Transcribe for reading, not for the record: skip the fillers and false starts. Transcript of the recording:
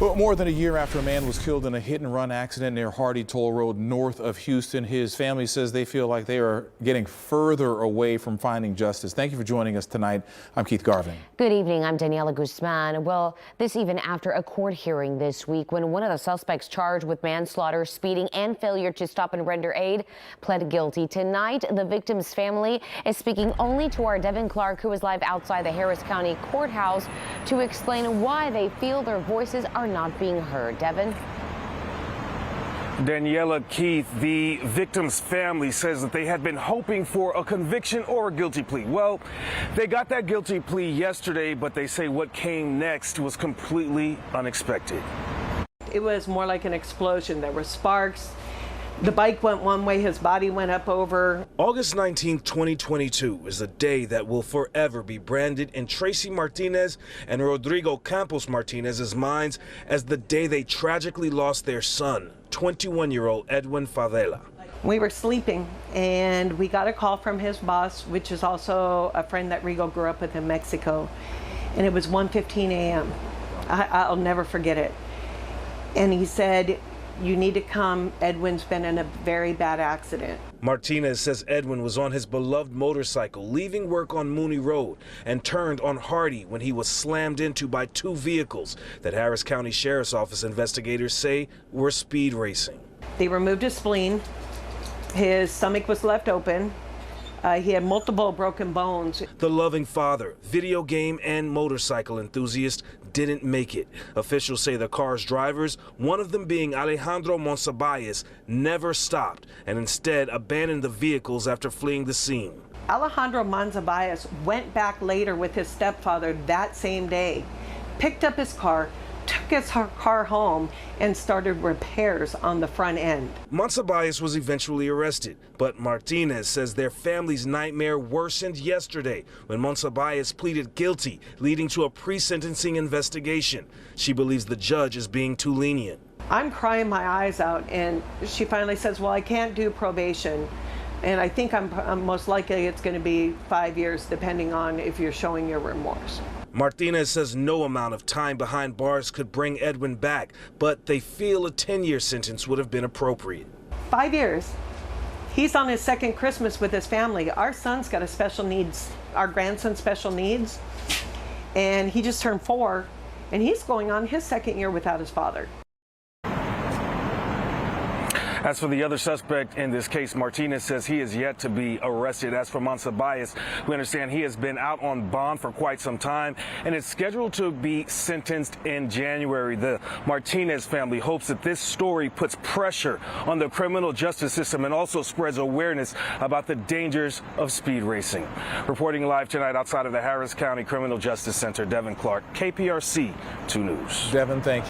Well, more than a year after a man was killed in a hit-and-run accident near Hardy Toll Road north of Houston, his family says they feel like they are getting further away from finding justice. Thank you for joining us tonight. I'm Keith Garvin. Good evening. I'm Daniela Guzman. Well, this even after a court hearing this week when one of the suspects charged with manslaughter, speeding, and failure to stop and render aid pled guilty. Tonight, the victim's family is speaking only to our Devin Clark, who is live outside the Harris County Courthouse, to explain why they feel their voices are not being heard. Devin? Daniela, Keith, the victim's family says that they had been hoping for a conviction or a guilty plea. Well, they got that guilty plea yesterday, but they say what came next was completely unexpected. It was more like an explosion. There were sparks. The bike went one way, his body went up over. August 19, 2022 is a day that will forever be branded in Tracy Martinez and Rodrigo Campos Martinez's minds as the day they tragically lost their son, 21-year-old Edwin Favela. We were sleeping and we got a call from his boss, which is also a friend that Rigo grew up with in Mexico. And it was 1:15 a.m. I'll never forget it. And he said, "You need to come. Edwin's been in a very bad accident." Martinez says Edwin was on his beloved motorcycle, leaving work on Mooney Road, and turned on Hardy when he was slammed into by two vehicles that Harris County Sheriff's Office investigators say were speed racing. They removed his spleen. His stomach was left open. He had multiple broken bones. The loving father, video game and motorcycle enthusiast, didn't make it. Officials say the car's drivers, one of them being Alejandro Monsabayas, never stopped and instead abandoned the vehicles after fleeing the scene. Alejandro Monsabayas went back later with his stepfather that same day, picked up his car, took his car home, and started repairs on the front end. Monsabayas was eventually arrested, but Martinez says their family's nightmare worsened yesterday when Monsabayas pleaded guilty, leading to a pre-sentencing investigation. She believes the judge is being too lenient. I'm crying my eyes out, and she finally says, "Well, I can't do probation." And I think I'm most likely it's going to be 5 years, depending on if you're showing your remorse. Martinez says no amount of time behind bars could bring Edwin back, but they feel a 10-year sentence would have been appropriate. 5 years. He's on his second Christmas with his family. Our son's got a special needs, our grandson's special needs, and he just turned 4, and he's going on his second year without his father. As for the other suspect in this case, Martinez says he is yet to be arrested. As for Monsabayas, we understand he has been out on bond for quite some time and is scheduled to be sentenced in January. The Martinez family hopes that this story puts pressure on the criminal justice system and also spreads awareness about the dangers of speed racing. Reporting live tonight outside of the Harris County Criminal Justice Center, Devin Clark, KPRC 2 News. Devin, thank you.